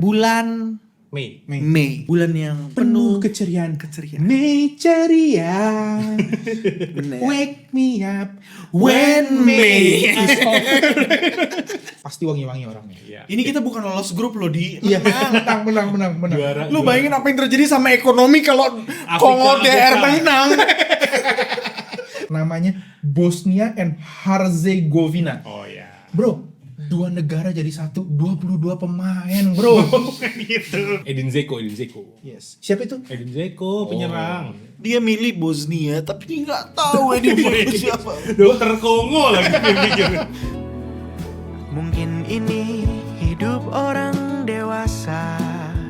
bulan Mei. Bulan yang Penuh keceriaan. Mei ceria. Bener. Wake me up When May is over. Pasti wangi-wangi orangnya. Iya. Ini kita bukan lolos grup loh di. Iya, menang. Juara. Lu bayangin apa yang terjadi sama ekonomi kalau Kongo DR menang. Namanya Bosnia and Herzegovina. Oh ya. Bro, 2 negara jadi satu, 22 pemain, bro. Gitu. Edin Dzeko. Yes. Siapa itu? Edin Dzeko penyerang. Dia milih Bosnia tapi dia nggak tahu dia milih siapa. Dokter Kongo lagi dia pikir. Mungkin ini hidup orang dewasa.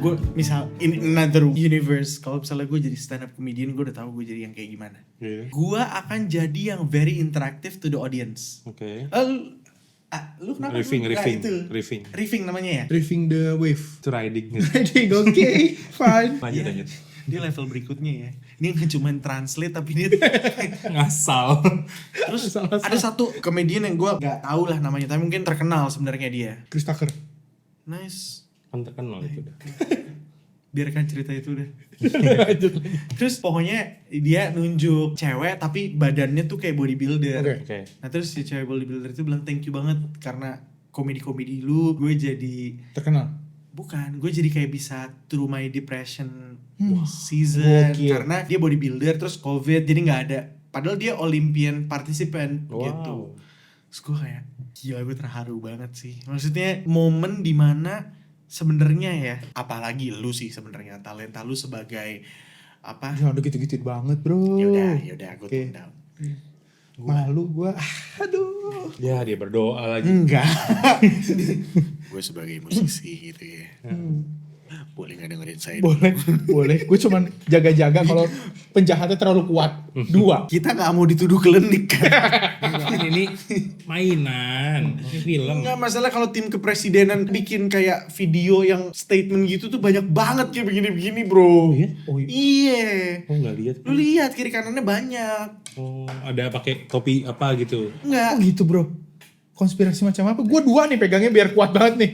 Gue misal in another universe, kalau misalnya gue jadi stand up comedian, gue udah tahu gue jadi yang kayak gimana. Iya. Gue akan jadi yang very interactive to the audience. Oke. Lu kenapa? Riffing namanya ya? Driving the wave. Itu riding. Oke, fine. Lanjut. Dia level berikutnya ya. Ini nggak cuma translate tapi dia Ngasal. terus ada satu komedian yang gue nggak tahu lah namanya, tapi mungkin terkenal sebenarnya dia. Chris Tucker. Nice. Kan terkenal itu dah. Biarkan cerita itu udah. Terus pokoknya dia nunjuk cewek tapi badannya tuh kayak bodybuilder. Oke. Nah terus si cewek bodybuilder itu bilang thank you banget karena komedi-komedi lu gue jadi Terkenal. bukan, gue jadi kayak bisa through my depression season. Gokil. Karena dia bodybuilder terus covid jadi nggak ada. Padahal dia Olympian participant gitu. Terus gue kayak gila, gue terharu banget sih. Maksudnya momen dimana sebenarnya ya, apalagi lu sih sebenarnya talenta lu sebagai apa? Ya udah gitu-gituin banget, bro. Yaudah, gue Oke. tune down. Malu gua. Aduh. Ya dia berdoa lagi. Enggak. Gue sebagai musisi gitu ya. Boleh gak dengerin saya? Boleh. Gue cuman jaga-jaga kalau penjahatnya terlalu kuat. 2. Kita gak mau dituduh klinik kan? Ini mainan. Ini film. Enggak, masalah kalau tim kepresidenan bikin kayak video yang statement gitu tuh banyak banget kayak begini-begini bro. Iya? Iya. Oh nggak lihat. Lu lihat kiri kanannya banyak. Oh ada pakai topi apa gitu. Enggak. Oh gitu, bro. Konspirasi macam apa? Gue 2 nih pegangnya biar kuat banget nih.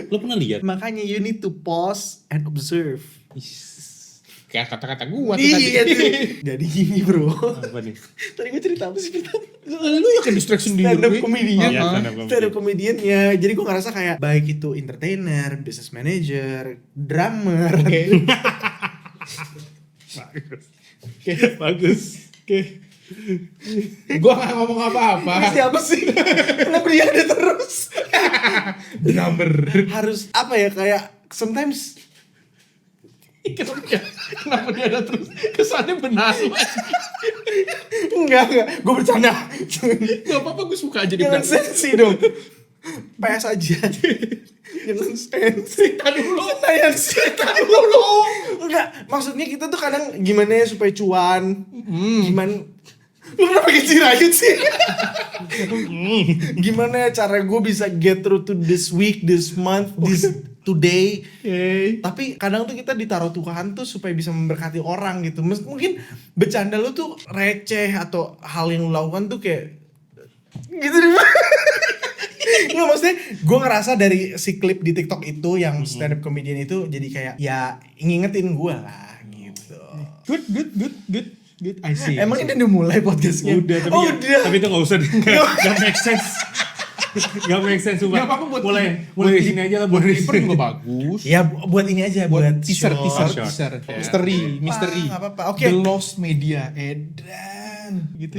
Lo pernah lihat? Makanya you need to pause and observe. Kayak kata-kata gue Iya tuh. Jadi gini bro. Apa nih? Tadi gue cerita apa sih pertama? Lu yang distraction sendiri. Stand up comedian. Iya, stand up comedian. Stand up comedian ya. Jadi gue ngerasa kayak baik itu entertainer, business manager, drummer. Oke. Bagus. Oke. Gue gak ngomong apa-apa. Siapa sih? Kenapa dia ada terus? Drummer. Harus apa ya, kayak sometimes Kenapa dia ada terus? Kesannya benar. enggak, gue bercanda. Gak apa-apa, gue suka aja dia Jangan benar. sensi dong. PS aja. Jangan sensi. Cerita dulu. Enggak, maksudnya kita tuh kadang gimana ya supaya cuan. Gimana? Lu kenapa pakai cirayut sih? Gimana ya cara gue bisa get through to this week, this month, this today. Tapi kadang tuh kita ditaruh Tuhan tuh supaya bisa memberkati orang gitu. Mungkin bercanda lu tuh receh atau hal yang lu lakukan tuh kayak gitu deh. Nggak, maksudnya gue ngerasa dari si klip di TikTok itu yang stand up comedian itu jadi kayak ya ngingetin gue lah gitu. Good. I see. Emang ini udah mulai podcastnya? Udah, tapi udah. tapi itu nggak usah. Nggak make sense. Nggak make sense sumpah. Nggak apa-apa buat mulai di sini aja lah, buat di Clipper sini. juga bagus. Ya buat ini aja, buat teaser. Short. Misteri. Nggak apa-apa. Oke. The Lost Media. Edan. Gitu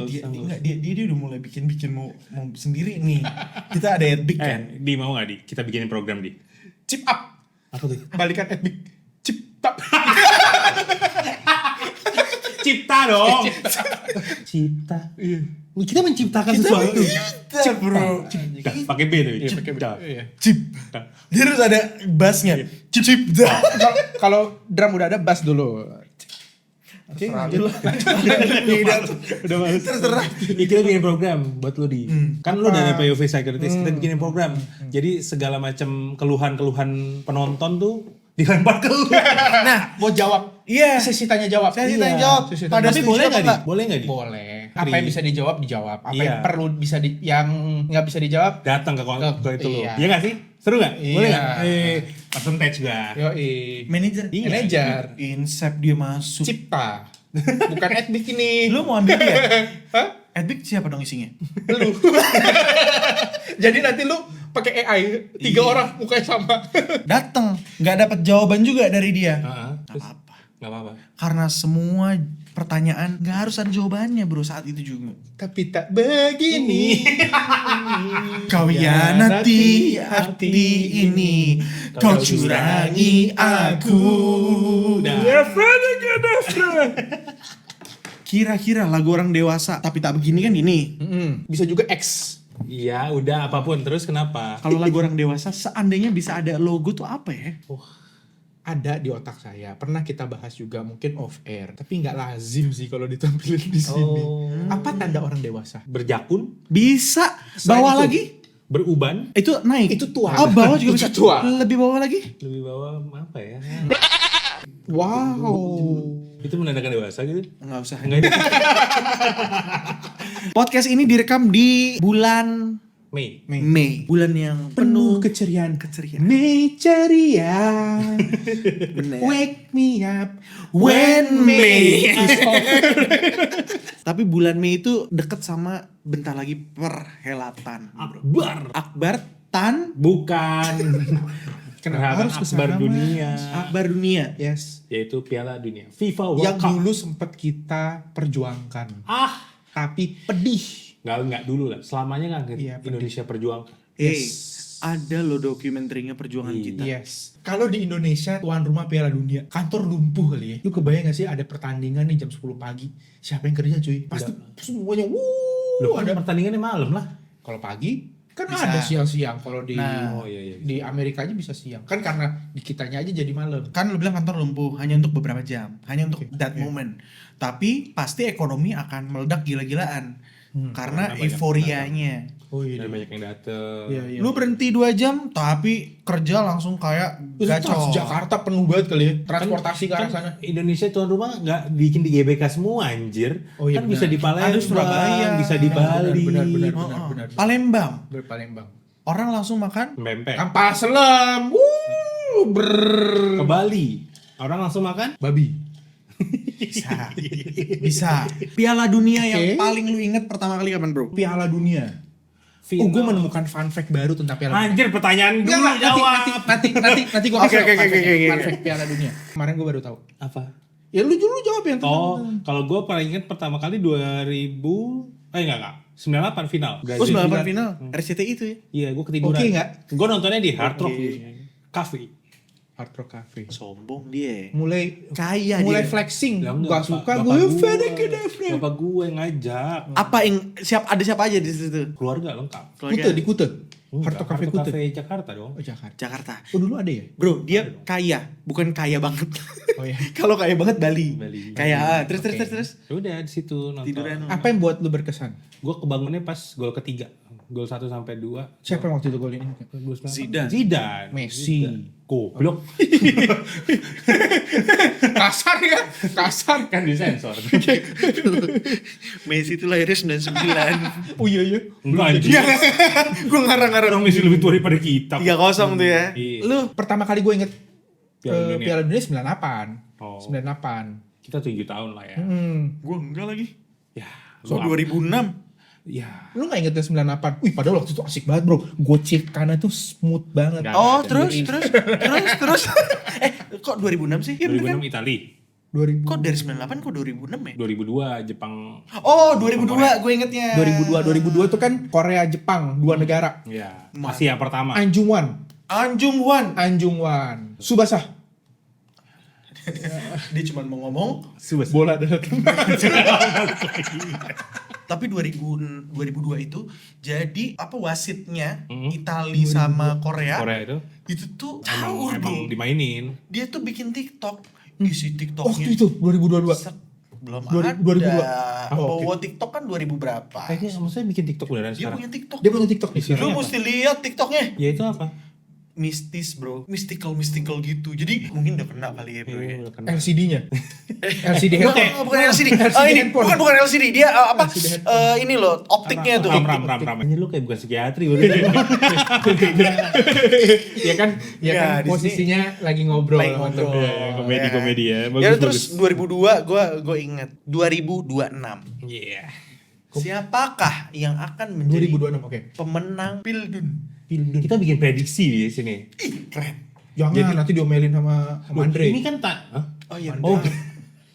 Dia udah mulai bikin mau sendiri nih. Kita ada Edbig kan? Di mau nggak di? Kita bikinin program di. Chip up. Apa tuh? Balikan Edbig. Chip up. Cipta dong. Cipta. Kita menciptakan sesuatu. Cipta bro. Cipta. Pakai B tuh. Cipta. Cip. Dia harus ada bassnya. Cipta. Kalau drum udah ada bass dulu. Oke, Udah males. Terserah. Kita bikin program buat lu di. Kan lu dari POV Psychiatrist, kita bikinin program. Jadi segala macam keluhan-keluhan penonton tuh dilempar ke lu. Nah, mau jawab. iya. Sesi tanya jawab. Saya tanya jawab. Sesi Pada Tapi setuju boleh apa nggak di? nggak? Boleh nggak di? Boleh. santai. Apa yang bisa dijawab dijawab. Apa Iya. yang perlu bisa yang nggak bisa dijawab. Datang ke itu lo. Iya. Iya nggak sih? Seru nggak? Boleh Iya. nggak? Percentage gua. Yoi. Manajer. Iya. Manajer. Insep dia masuk. Cipta. Bukan Edbik ini. Lu mau ambil dia? Hah? Edbik siapa dong isinya? Lu. Jadi nanti lu pakai AI 3 orang mukanya sama. Dateng, nggak dapat jawaban juga dari dia. Heeh. Nggak Terus apa-apa. nggak apa-apa. Karena semua pertanyaan nggak harus ada jawabannya bro saat itu juga. Tapi tak begini. Kau hianati hati ini, kau curangi aku. Kira-kira lagu orang dewasa tapi tak begini kan ini. Bisa juga X. Iya, udah apapun. Terus kenapa? Kalau lagu orang dewasa seandainya bisa ada logo tuh apa ya? Ada di otak saya. Pernah kita bahas juga mungkin off air, tapi nggak lazim sih kalau ditampilin di sini. Apa tanda orang dewasa? Berjakun, Bisa Selain bawah itu. lagi? beruban, Itu naik. Itu tua. Oh, bawah juga Itu bisa. tua. Lebih bawah lagi? lebih bawah apa ya? Wow. Itu menandakan dewasa gitu? Enggak usah. Enggak, Podcast ini direkam di bulan Mei. Mei. Bulan yang Penuh penuh keceriaan. keceriaan. Mei ceria. Bener. Wake me up When May is over. Tapi bulan Mei itu deket sama bentar lagi perhelatan. Akbar. Akbar Tan Bukan. Kenapa harus Akbar kesana, dunia. Akbar Dunia. Yes. Yaitu Piala Dunia. FIFA World Yang Cup. dulu sempat kita perjuangkan. Ah. Tapi pedih. Nggak dulu lah. Selamanya nggak Iya, Indonesia perjuangkan. Ada loh dokumenterinya perjuangan Iya. kita. Yes. Kalau di Indonesia tuan rumah Piala Dunia, kantor lumpuh kali ya. Lu kebayang gak sih ada pertandingan nih jam 10 pagi. Siapa yang kerja cuy? Pasti semuanya Loh, kan ada. pertandingannya malam lah. Kalau pagi kan Bisa. ada siang-siang. Kalau di Nah, oh iya. di Amerika aja bisa siang. Kan karena di kitanya aja jadi malam. Kan lu bilang kantor lumpuh hanya untuk beberapa jam, hanya untuk that moment. Tapi pasti ekonomi akan meledak gila-gilaan. Karena karena banyak euforianya. Oh Dan banyak yang dateng. Iya, iya. Lu berhenti 2 jam tapi kerja langsung kayak Terus gacor. Jakarta penuh banget kali ya. Transportasi ke arah sana. Indonesia tuan rumah nggak bikin di GBK semua anjir. Oh iya, kan bisa di Palembang, Ada Surabaya. bisa di Bali. Benar. Oh. Palembang. Berpalembang. Orang langsung makan Mempek. Kapal selam. Ke Bali. Orang langsung makan? Babi. bisa. Piala Dunia Oke. yang paling lu inget pertama kali kapan, Bro? Piala Dunia. Oh, gue menemukan fun fact baru tentang Piala Dunia. Anjir, pertanyaan dulu Enggak, jawab. nanti gue Oke, kasih oke, fun oke, fun oke. fact Piala Dunia. Kemarin gue baru tahu. Apa? Ya lu dulu jawab yang Oh, kalau gue paling ingat pertama kali 2000, enggak. 98 final. Oh, 98 final. RCTI itu ya. Iya, gue ketiduran. Oke nggak? Gue nontonnya di Hard Rock Oke. Cafe. Hard Rock Cafe. Sombong dia. Mulai Kaya mulai dia. flexing. Lah, enggak, Gak suka Bapak gue. gua. Bapak gue yang ngajak. Apa yang ada siapa aja di situ? Keluarga lengkap. Kute di Kute. Enggak, Hard Rock Cafe Kute. Jakarta dong. Oh Jakarta. Jakarta. Oh dulu ada ya? Bro, dia kaya, bukan kaya banget. Oh ya. Kalau kaya banget Bali. Bali. Kaya. Terus Oke. terus. Udah di situ nonton. Tiduran. Apa yang buat lu berkesan? Gue kebangunnya pas gol ketiga. Gol 1 sampai 2. Siapa yang waktu itu golin ini? Zidane. Messi. Goblok. Kasar ya? Kasar. Kan disensor. Messi itu lahirnya 99. Oh iya. Enggak anjir. Gue ngarang-ngarang. Orang Messi lebih tua daripada kita. 3-0 tuh ya. Iya. Lu Pertama kali gue inget Piala Dunia. Piala Dunia 98. Oh. 98. Kita 7 tahun lah ya. gue enggak lagi. Ya. So lu 2006. Ya. Lu gak ingetnya 98? Wih padahal waktu itu asik banget bro. Gocek kanan tuh smooth banget. Nggak. Oh, ada. terus. Kok 2006 sih? Iya bener kan? 2006 Itali. 2000. Kok dari 98 kok 2006 ya? 2002 Jepang. Oh, 2002 gue ingetnya. 2002 itu kan Korea Jepang dua negara. Ya. Asia pertama. Anjung Wan. Anjung Wan. Subasa. Dia cuma mau ngomong, Bola datang. tapi 2002 itu jadi apa wasitnya Mhm. Itali sama Korea. Korea itu Itu tuh emang, caur, bro. emang dimainin. Dia tuh bikin TikTok. Ngisi TikToknya. Waktu itu 2022. Belum 2002. ada. Oh, Bawa TikTok kan 2000 berapa? Kayaknya maksudnya bikin TikTok beneran Dia sekarang. punya TikTok. Dia punya TikTok di sini. Lu mesti lihat TikToknya. Ya itu apa? mistis bro, mystical gitu. Jadi mungkin udah kena kali ya bro ya. LCD-nya. LCD Bukan, bukan LCD. LCD ini handphone. bukan LCD. Dia apa? LCD Ini loh, optiknya tuh. Ram. Ini lu kayak bukan psikiatri baru. Ya kan Ya, di posisinya lagi ngobrol. Lagi sama ngobrol. temen. Komedi ya. Ya terus 2002 gue inget 2026. Iya. Siapakah yang akan menjadi 2026 oke. pemenang Pildun? Kita bikin prediksi di sini. Ih, keren. Jangan nanti diomelin sama Andre. Ini kan tak. Oh iya. Oh,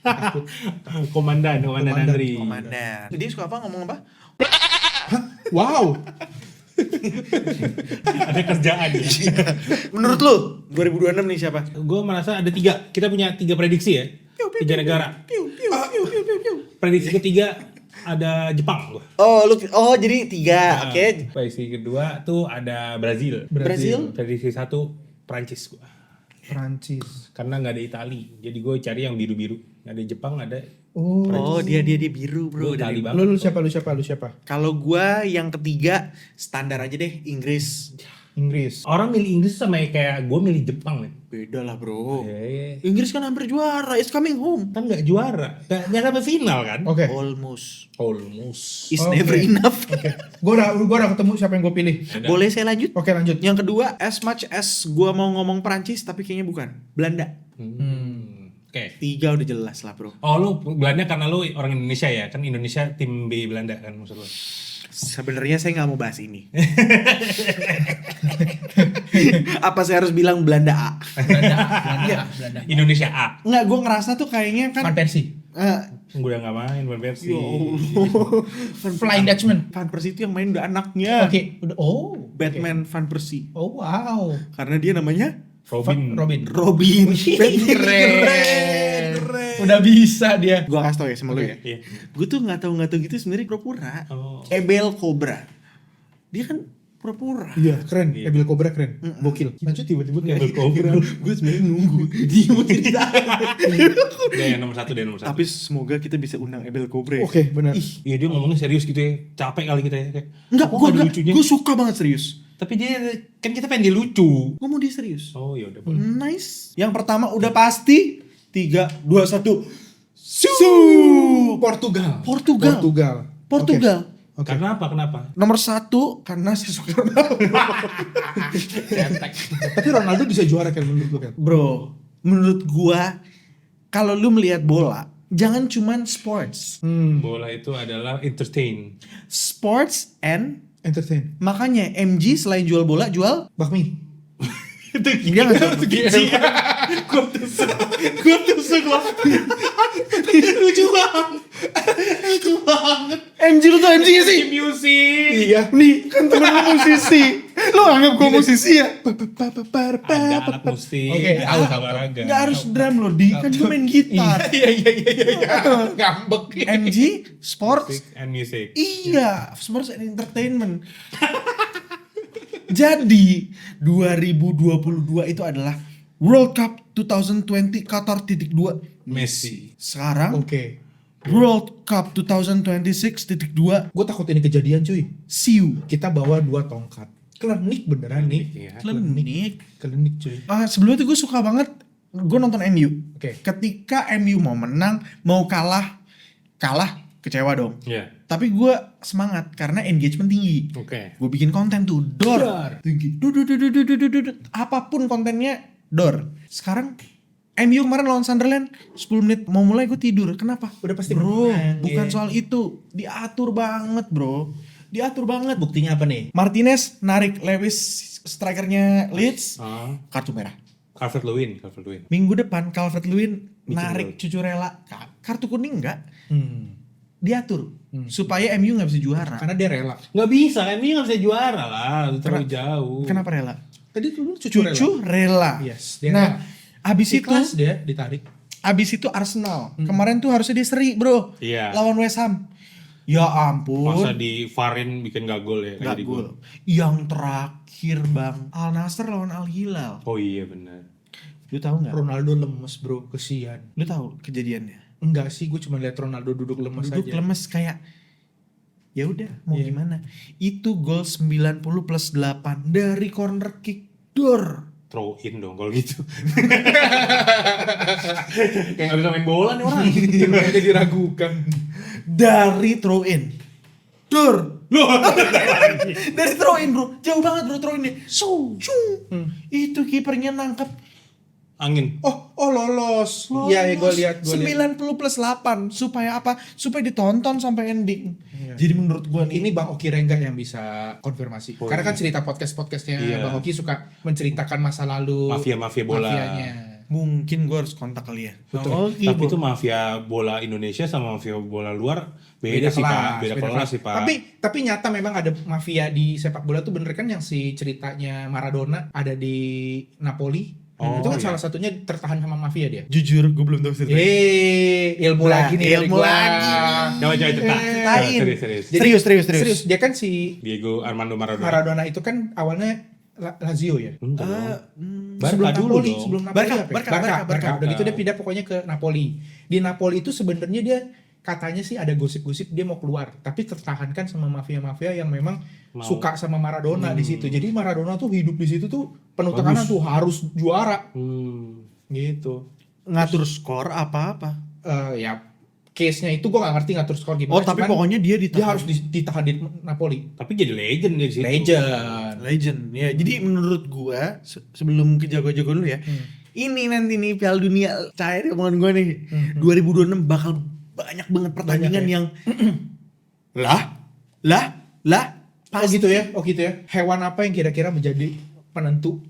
Takut. komandan Andri. Komandan. Dia suka apa ngomong apa? Wow. Ada kerjaan ya. Menurut lu 2026 nih siapa? Gue merasa ada 3. Kita punya 3 prediksi ya. 3 negara. Prediksi ketiga ada Jepang gua. Oh jadi 3. Oke. Prediksi kedua tuh ada Brazil. Brazil? Prediksi 1 Prancis gua. Prancis. Karena nggak ada Itali. Jadi gue cari yang biru-biru. Ada Jepang, ada Oh, dia biru, bro. Lu Itali Dari- banget. Lu siapa? Kalau gua yang ketiga standar aja deh, Inggris. Inggris. Orang milih Inggris sama kayak gue milih Jepang nih. Beda lah, bro. Iya. Inggris kan hampir juara, it's coming home. Kan nggak juara. Nggak sampai final kan? Oke. Almost. Almost. It's Oke. never enough. Gua udah ketemu siapa yang gue pilih. Boleh saya lanjut? Oke, lanjut. Yang kedua, as much as gua mau ngomong Perancis tapi kayaknya bukan. Belanda. Oke. 3 udah jelas lah, bro. Oh lu Belanda karena lu orang Indonesia ya? Kan Indonesia tim B Belanda kan maksud lu? Sebenarnya saya nggak mau bahas ini. Apa saya harus bilang Belanda A? Belanda. Indonesia A. Nggak, gue ngerasa tuh kayaknya kan Van Persie. Gue udah nggak main Van Persie. Ya Allah. Flying Dutchman. Van Persie itu yang main udah anaknya. Oke, udah. Oh, Batman Van Persie. Oh, wow. Karena dia namanya Robin. Robin. Keren. Udah bisa dia. Gua kasih tau ya sama lu ya. Iya. Gue tuh nggak tahu gitu sebenarnya pura-pura. Oh. Ebel Cobra. Dia kan pura-pura. Iya, keren. Evil Cobra keren. Gokil. Lanjut tiba-tiba kayak Cobra. Gue sebenarnya nunggu dia mau cerita. Dia yang nomor 1 dia nomor 1. Tapi semoga kita bisa undang Ebel Cobra. Oke, benar. Iya dia ngomongnya serius gitu ya. Capek kali kita ya kayak. Enggak, kok ada gue suka banget serius. Tapi dia kan kita pengen dia lucu. Gue mau dia serius. Oh ya udah. Nice. Yang pertama udah pasti 3, 2, 1. Portugal. Portugal. Oke. Oke. Karena apa? Kenapa? Nomor 1 karena saya suka Ronaldo. Tapi Ronaldo bisa juara kan menurut lu kan? Bro, menurut gua kalau lu melihat bola, jangan cuman sports. Bola itu adalah entertain. Sports and Entertain. makanya MG selain jual bola jual Bakmi. Itu dia nggak jual Gue tusuk lah. Lucu banget. MG lu tuh MG gak sih? Music. Iya. Nih kan temen lu musisi. Lu anggap gua musisi ya? Ada alat musik. Oke, alat olahraga. Nggak harus drum loh, di kan dia main gitar. Iya. Ngambek. MG sports. Music and music. Iya, sports and entertainment. Jadi 2022 itu adalah World Cup 2020 Qatar .2. Messi. Sekarang Oke. World Cup 2026.2 Gue takut ini kejadian cuy. Siu. Kita bawa 2 tongkat. Klinik beneran nih. Iya. Klinik. Klinik cuy. Sebelumnya tuh gue suka banget. Gue nonton MU. Oke. Ketika MU mau menang, mau kalah kecewa dong. Iya. Tapi gue semangat karena engagement tinggi. Oke. Gue bikin konten tuh dor tinggi. Apapun kontennya dor. Sekarang MU kemarin lawan Sunderland 10 menit mau mulai gue tidur. Kenapa? Udah pasti Bro, menang, bukan iya. soal itu. Diatur banget, bro. Diatur banget. Buktinya apa nih? Martinez narik Lewis strikernya Leeds, kartu merah. Calvert-Lewin. Minggu depan Calvert-Lewin narik Cucurella, kartu kuning enggak? Diatur supaya MU nggak bisa juara. Karena dia rela. Nggak bisa, MU nggak bisa juara lah, terlalu jauh. Kenapa rela? Tadi tuh cucu Rela. Yes, dia Nah, rela. abis itu Ikhlas dia ditarik. Arsenal. Kemarin tuh harusnya dia seri, bro. Iya. Lawan West Ham. Ya ampun. Masa di Farin bikin gak gol ya? Nggak kayak di gol. Yang terakhir, Bang. Al Nassr lawan Al Hilal. Oh iya benar. Lu tahu nggak? Ronaldo lemes bro, kesian. Lu tahu kejadiannya? Enggak sih, gue cuma lihat Ronaldo duduk lemes Duduk aja. lemes kayak ya udah mau Iya. gimana. Itu gol 90+8 dari corner kick. Dor. Throw in dong kalau gitu. Kayak nggak bisa main bola nih orang. Jadi diragukan. Dari throw in. Dor. Loh. Dari throw in bro. Jauh banget bro throw in-nya. Shoo. Itu kipernya nangkep. Angin. Oh lolos. Iya, gue lihat. 90 plus 8. Supaya apa? Supaya ditonton sampai ending. Iya. Jadi menurut gua nih. Ini Bang Oki Rengga yang bisa konfirmasi. Oh, Karena kan iya. cerita podcastnya Iya. Bang Oki suka menceritakan masa lalu Mafia bola. mafianya. Mungkin gua harus kontak kali ya. Betul. Oh, Tapi itu mafia bola Indonesia sama mafia bola luar beda sih Pak. Beda kelas sih Pak. Tapi nyata memang ada mafia di sepak bola tuh, bener kan, yang si ceritanya Maradona ada di Napoli. Oh, Itu kan iya. salah satunya tertahan sama mafia dia. jujur gua belum tahu ceritanya. Ilmu Nah, lagi nih dari ilmu gua. lagi. Coba cerita. Ceritain. Serius. Jadi- Serius. Dia kan si Diego Armando Maradona. Maradona itu kan awalnya Lazio ya. Enggak dong. Sebelum Barca dulu Napoli, dong. sebelum Napoli Barca, apa ya? Barca. Barca. Udah gitu dia pindah pokoknya ke Napoli. Di Napoli itu sebenarnya dia katanya sih ada gosip-gosip dia mau keluar, tapi tertahankan sama mafia-mafia yang memang Mau. suka sama Maradona di situ. Jadi Maradona tuh hidup di situ tuh penuh tekanan tuh, harus juara gitu. Ngatur skor apa-apa. Ya case-nya itu gue gak ngerti ngatur skor gimana. Oh, tapi cuman pokoknya dia dia harus ditahan di Napoli. Tapi jadi legend dia di situ. Legend. Ya, jadi menurut gua sebelum ke jago-jago dulu ya. Ini nanti nih Piala Dunia cair omongan gua nih. 2026 bakal banyak banget pertandingan yang lah. Oh gitu ya. Hewan apa yang kira-kira menjadi penentu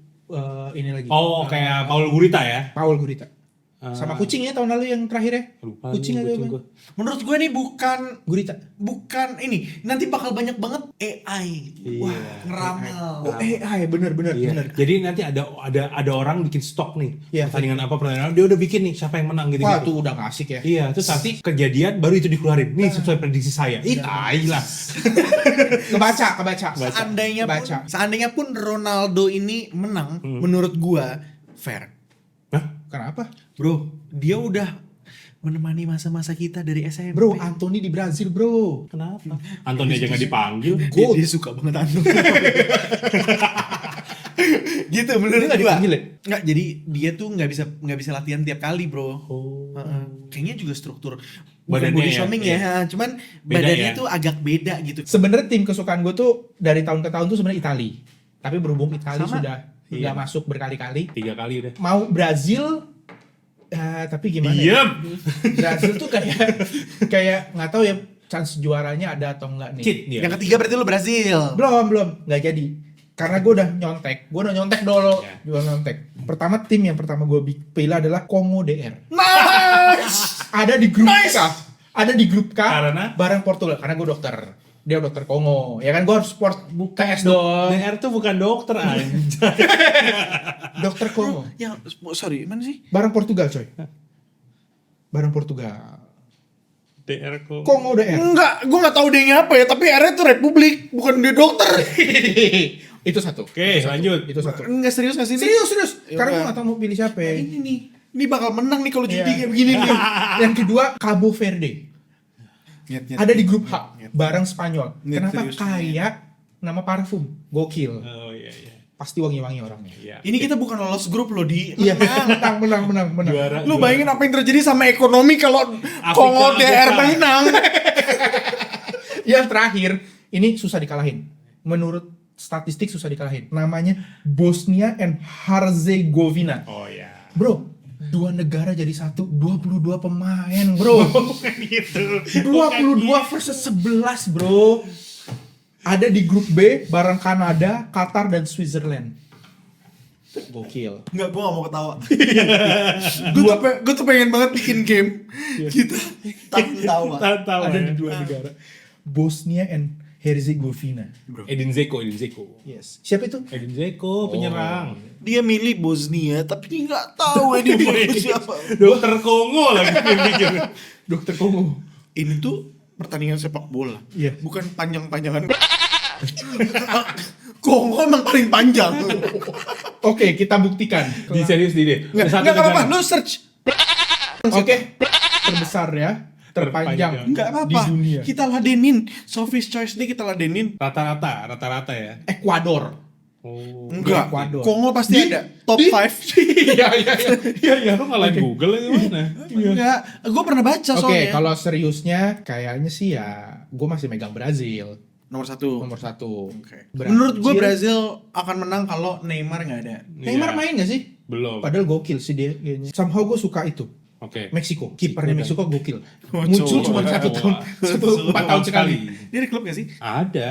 ini lagi? Oh, kayak Paul Gurita ya. Paul Gurita. Sama kucing ya tahun lalu yang terakhir ya. Lupa Kucing nih, ada apa? gua. Menurut gua nih Gurita. bukan ini. Nanti bakal banyak banget AI. Iya. Wah, ngeramal. Oh bener. Iya. Jadi nanti ada orang bikin stok nih. Iya. Pertandingan dia udah bikin nih siapa yang menang gitu. Wah tuh udah gak asik ya. Iya, terus nanti kejadian baru itu dikeluarin. Nih sesuai prediksi saya. Ih, tai lah. Kebaca. Seandainya pun Ronaldo ini menang, menurut gua fair. Hah? Kenapa? Bro, dia udah menemani masa-masa kita dari SMP. Bro, Anthony di Brazil bro. Kenapa? Antoni aja nggak dipanggil. Dia suka banget Anthony. Gitu menurut Dia nggak gua. dipanggil ya? Nggak, jadi dia tuh nggak bisa latihan tiap kali bro. Oh. Kayaknya juga struktur Badannya body ya, shaming iya. ya, cuman Beda badannya ya? tuh agak beda gitu. Sebenarnya tim kesukaan gue tuh dari tahun ke tahun tuh sebenarnya Itali. Tapi berhubung Itali Sama. sudah Iya. nggak masuk berkali-kali. 3 kali udah. Mau Brazil, tapi gimana? Ya? Diem. Brazil tuh kayak nggak tahu ya chance juaranya ada atau enggak nih. Cheat dia. Yang ketiga berarti lu Brazil. Belum nggak jadi. Karena gue udah nyontek dulu. Ya. Gue nyontek. Tim yang pertama gue pilih adalah Kongo DR. Nice. Ada di grup K. Ada di grup K. Karena? Bareng Portugal. Karena gue dokter. Dia dokter Kongo. Ya kan gue harus PS dong. DR tuh bukan dokter anjay. Dokter Kongo. Ya, sorry, mana sih? Bareng Portugal coy. Bareng Portugal. DR kok. Kongo DR. Enggak, gua nggak tahu dia apa ya, tapi area itu republik, bukan dia dokter. Itu satu. Oke, lanjut. Itu satu. Enggak serius nggak sih? ini? Serius. Ya Karena gue udah. gak tau mau pilih siapa ya. Ini nih, ini bakal menang nih kalau judi Iya. kayak begini nih. Yang kedua Cabo Verde. Ada di grup H bareng Spanyol. Nyet, Kenapa? serius. Kayak nama parfum. Gokil. Oh iya. Pasti wangi-wangi orangnya. Iya. Ini kita bukan lolos grup loh di. Iya, menang. Juara. Lu bayangin apa yang terjadi sama ekonomi kalau Kongo DR Afrika. menang. Yang terakhir, ini susah dikalahin. Menurut statistik susah dikalahin. Namanya Bosnia and Herzegovina. Oh iya. Bro, 2 negara jadi satu, 22 pemain, bro. Gitu. 22 versus 11, bro. Ada di grup B bareng Kanada, Qatar, dan Switzerland. Gokil. Enggak, gua gak mau ketawa. Gue tuh pengen banget bikin game kita tapi ketawa. Tahu Ada ya. di 2 negara. Bosnia and Herzegovina. Edin Zeko. Yes. Siapa itu? Edin Zeko penyerang. Dia milih Bosnia tapi dia nggak tahu dia milih siapa. Dokter Kongo lagi yang bikin. Dokter Kongo. Ini tuh pertandingan sepak bola. Iya. Bukan panjang-panjangan. Kongo emang paling panjang. Oke, kita buktikan. Di serius di deh. Enggak apa-apa, lu search. Oke. Terbesar ya. Terpanjang. Enggak di apa-apa. dunia. Kita ladenin. Sophie's Choice nih kita ladenin. Rata-rata ya. Ekuador. Oh. Enggak. Ecuador. Kongo pasti ada top 5. Iya. Lu ngalahin Google ya gimana? Enggak. Gue pernah baca Oke, soalnya. kalau seriusnya kayaknya sih ya gue masih megang Brazil Nomor 1. nomor 1. Oke. Menurut gue Brazil akan menang kalau Neymar nggak ada. Neymar Iya. main gak sih? Belum. Padahal gokil sih dia kayaknya. Somehow gue suka itu. Oke. Meksiko, kipernya Meksiko gokil. Oh, Muncul coba. cuma 1 tahun, 4 tahun sekali. Dia ada klub gak sih? Ada.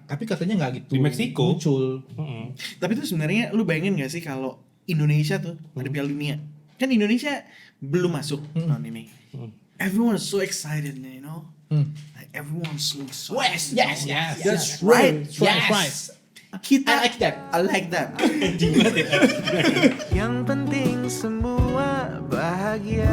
Tapi katanya nggak gitu. Di Meksiko. Muncul. Heeh. Tapi tuh sebenarnya lu bayangin gak sih kalau Indonesia tuh ada Piala Dunia. Kan Indonesia belum masuk tahun ini. Everyone is so excited, you know. Like everyone's so excited. Yes. That's right. Yes. Kita I like that. I like that. Yang penting semua bahagia.